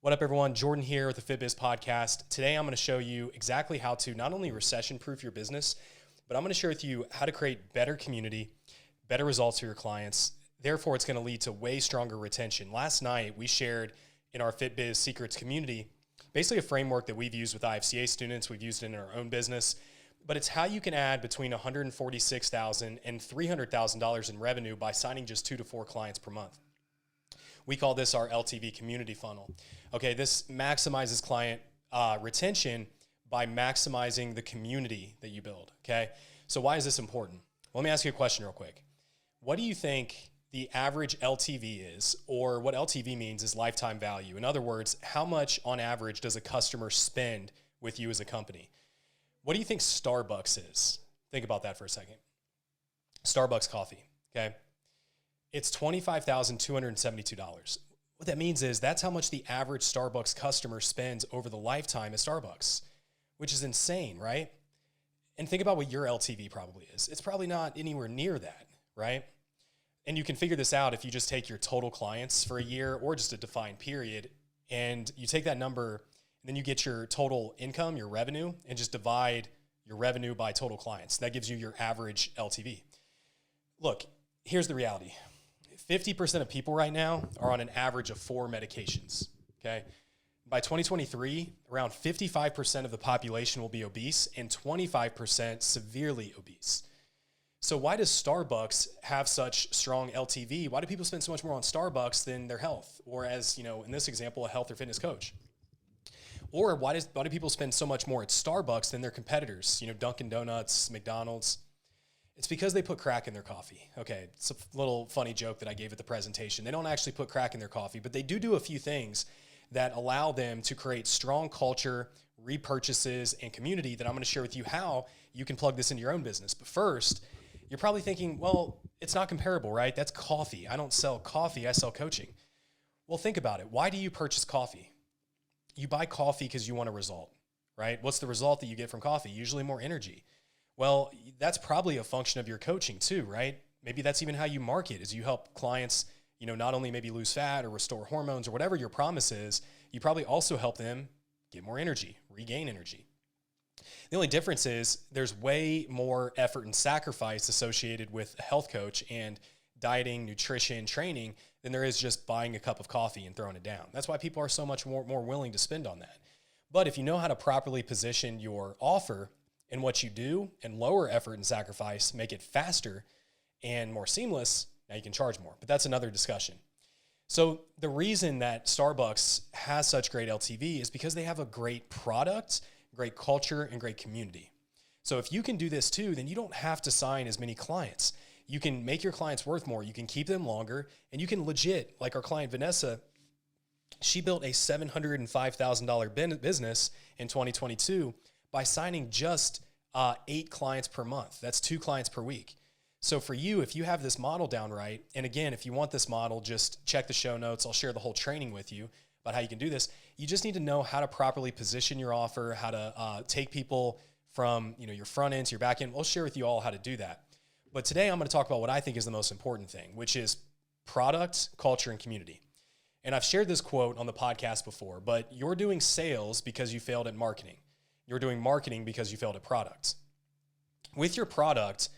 What up, everyone? Jordan here with the FitBiz Podcast. Today, I'm going to show you exactly how to not only recession-proof your business, but I'm going to share with you how to create better community, better results for your clients. Therefore, it's going to lead to way stronger retention. Last night, we shared in our FitBiz Secrets community basically a framework that we've used with IFCA students. We've used it in our own business, but it's how you can add between $146,000 and $300,000 in revenue by signing just 2 to 4 clients per month. We call this our LTV community funnel. Okay, this maximizes client retention by maximizing the community that you build, okay? So why is this important? Well, let me ask you a question real quick. What do you think the average LTV is, or what LTV means is lifetime value? In other words, how much on average does a customer spend with you as a company? What do you think Starbucks is? Think about that for a second. Starbucks coffee, okay? It's $25,272. What that means is that's how much the average Starbucks customer spends over the lifetime at Starbucks, which is insane, right? And think about what your LTV probably is. It's probably not anywhere near that, right? And you can figure this out if you just take your total clients for a year or just a defined period, and you take that number and then you get your total income, your revenue, and just divide your revenue by total clients. That gives you your average LTV. Look, here's the reality. 50% of people right now are on an average of 4 medications, okay? By 2023, around 55% of the population will be obese and 25% severely obese. So why does Starbucks have such strong LTV? Why do people spend so much more on Starbucks than their health? Or as, in this example, a health or fitness coach? Or why do people spend so much more at Starbucks than their competitors? Dunkin' Donuts, McDonald's. It's because they put crack in their coffee. Okay, it's a little funny joke that I gave at the presentation. They don't actually put crack in their coffee, but they do a few things that allow them to create strong culture, repurchases, and community that I'm going to share with you how you can plug this into your own business. But first, you're probably thinking, well, it's not comparable, right? That's coffee. I don't sell coffee, I sell coaching. Well, think about it. Why do you purchase coffee? You buy coffee because you want a result, right? What's the result that you get from coffee? Usually more energy. Well, that's probably a function of your coaching too, right? Maybe that's even how you market, is you help clients, not only maybe lose fat or restore hormones or whatever your promise is, you probably also help them get more energy, regain energy. The only difference is there's way more effort and sacrifice associated with a health coach and dieting, nutrition, training than there is just buying a cup of coffee and throwing it down. That's why people are so much more willing to spend on that. But if you know how to properly position your offer and what you do and lower effort and sacrifice, make it faster and more seamless, now you can charge more. But that's another discussion. So the reason that Starbucks has such great LTV is because they have a great product, great culture, and great community. So if you can do this too, then you don't have to sign as many clients. You can make your clients worth more. You can keep them longer, and you can legit, like our client Vanessa, she built a $705,000 business in 2022 by signing just 8 clients per month. That's 2 clients per week. So for you, if you have this model down right, and again, if you want this model, just check the show notes. I'll share the whole training with you about how you can do this. You just need to know how to properly position your offer, how to take people from your front end to your back end. We'll share with you all how to do that. But today I'm going to talk about what I think is the most important thing, which is product, culture, and community. And I've shared this quote on the podcast before, but you're doing sales because you failed at marketing. You're doing marketing because you failed at products. With your product,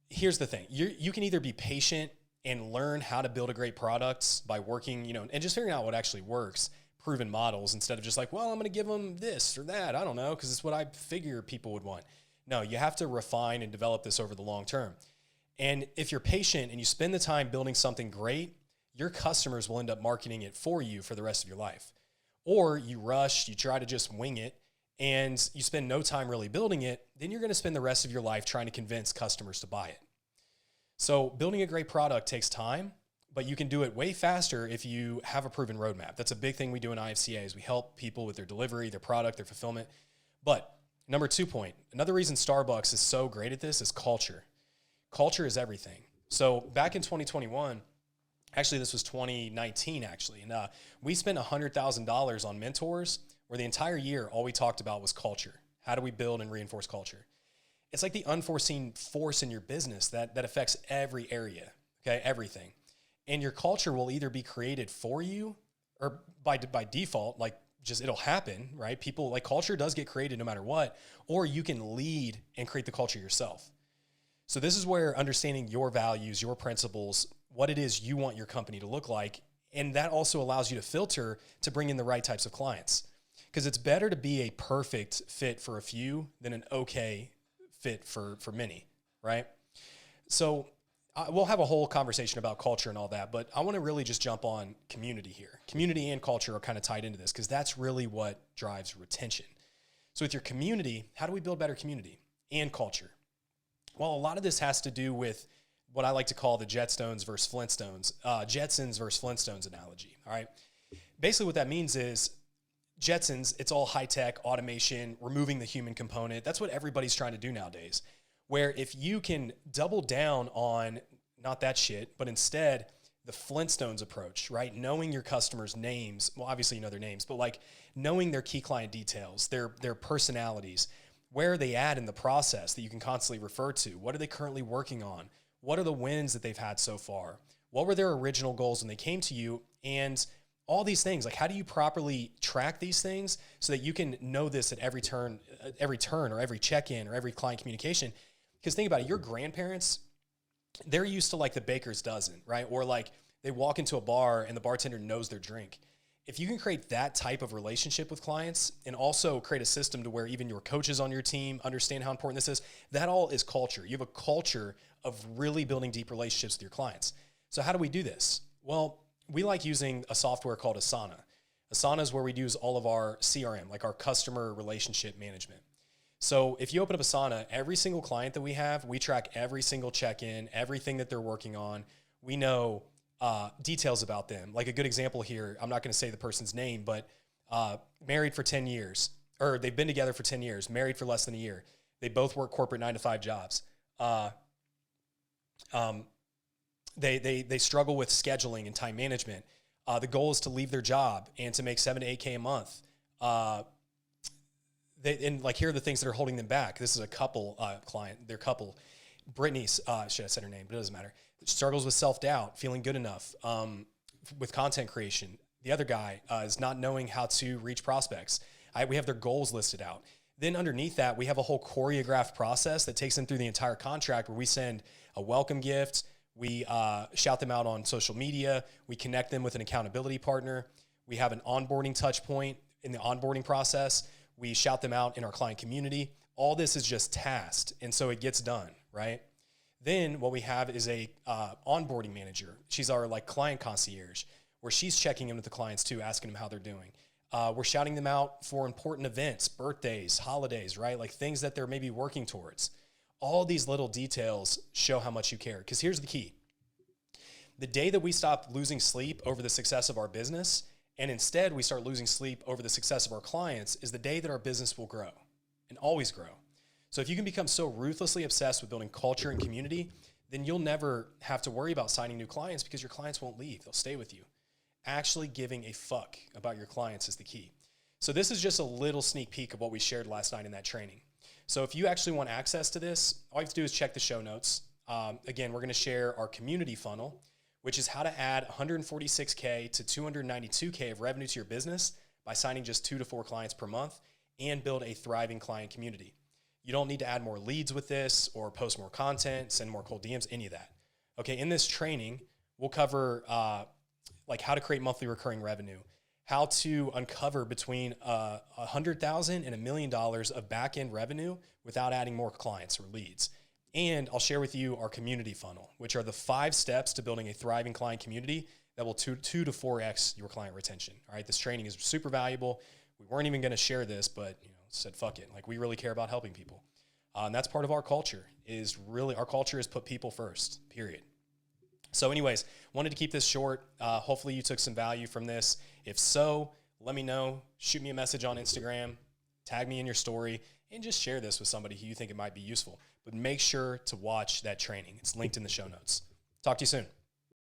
here's the thing. You can either be patient and learn how to build a great product by working, and just figuring out what actually works, proven models, instead of just like, well, I'm going to give them this or that. I don't know, because it's what I figure people would want. No, you have to refine and develop this over the long term. And if you're patient and you spend the time building something great, your customers will end up marketing it for you for the rest of your life. Or you rush, you try to just wing it, and you spend no time really building it, then you're going to spend the rest of your life trying to convince customers to buy it. So building a great product takes time, but you can do it way faster if you have a proven roadmap. That's a big thing we do in IFCA is we help people with their delivery, their product, their fulfillment. But number 2 point, another reason Starbucks is so great at this is culture. Culture is everything. So back in 2021, actually this was 2019 actually, and we spent $100,000 on mentors where the entire year, all we talked about was culture. How do we build and reinforce culture? It's like the unforeseen force in your business that affects every area, okay, everything. And your culture will either be created for you or by default, like just it'll happen, right? People like culture does get created no matter what, or you can lead and create the culture yourself. So this is where understanding your values, your principles, what it is you want your company to look like. And that also allows you to filter to bring in the right types of clients. Because it's better to be a perfect fit for a few than an okay fit for many, right? So we'll have a whole conversation about culture and all that, but I want to really just jump on community here. Community and culture are kind of tied into this because that's really what drives retention. So with your community, how do we build better community and culture? Well, a lot of this has to do with what I like to call the Jetsons versus Flintstones, Jetsons versus Flintstones analogy, all right? Basically what that means is Jetsons, it's all high-tech, automation, removing the human component. That's what everybody's trying to do nowadays, where if you can double down on not that shit, but instead the Flintstones approach, right? Knowing your customers' names, well, obviously you know their names, but like knowing their key client details, their personalities, where are they at in the process that you can constantly refer to? What are they currently working on? What are the wins that they've had so far? What were their original goals when they came to you? And all these things, like how do you properly track these things so that you can know this at every turn or every check-in or every client communication? Because think about it, your grandparents, they're used to like the baker's dozen, right? Or like they walk into a bar and the bartender knows their drink. If you can create that type of relationship with clients and also create a system to where even your coaches on your team understand how important this is, that all is culture. You have a culture of really building deep relationships with your clients. So how do we do this? Well, we like using a software called Asana. Asana is where we use all of our CRM, like our customer relationship management. So if you open up Asana, every single client that we have, we track every single check-in, everything that they're working on. We know details about them. Like a good example here, I'm not going to say the person's name, but married for 10 years, or they've been together for 10 years, married for less than a year. They both work corporate 9-to-5 jobs. They struggle with scheduling and time management. The goal is to leave their job and to make $7,000 to $8,000 a month. And like here are the things that are holding them back. This is a couple client, their couple. Brittany, should have said her name, but it doesn't matter. Struggles with self-doubt, feeling good enough, with content creation. The other guy is not knowing how to reach prospects. We have their goals listed out. Then underneath that, we have a whole choreographed process that takes them through the entire contract where we send a welcome gift. We shout them out on social media. We connect them with an accountability partner. We have an onboarding touch point in the onboarding process. We shout them out in our client community. All this is just tasked, and so it gets done, right? Then what we have is a onboarding manager. She's our like client concierge, where she's checking in with the clients too, asking them how they're doing. We're shouting them out for important events, birthdays, holidays, right? Like things that they're maybe working towards. All these little details show how much you care. Because here's the key. The day that we stop losing sleep over the success of our business, and instead we start losing sleep over the success of our clients, is the day that our business will grow and always grow. So if you can become so ruthlessly obsessed with building culture and community, then you'll never have to worry about signing new clients because your clients won't leave. They'll stay with you. Actually giving a fuck about your clients is the key. So this is just a little sneak peek of what we shared last night in that training. So if you actually want access to this, all you have to do is check the show notes. Again, we're going to share our community funnel, which is how to add $146K to $292K of revenue to your business by signing just 2 to 4 clients per month and build a thriving client community. You don't need to add more leads with this or post more content, send more cold DMs, any of that. Okay, in this training, we'll cover like how to create monthly recurring revenue, how to uncover between $100,000 and $1 million of back-end revenue without adding more clients or leads. And I'll share with you our community funnel, which are the 5 steps to building a thriving client community that will 2 to 4x your client retention. All right, this training is super valuable. We weren't even going to share this, but said fuck it. Like we really care about helping people, and that's part of our culture. Our culture is put people first. Period. So, anyways, wanted to keep this short. Hopefully, you took some value from this. If so, let me know. Shoot me a message on Instagram. Tag me in your story, and just share this with somebody who you think it might be useful. But make sure to watch that training. It's linked in the show notes. Talk to you soon.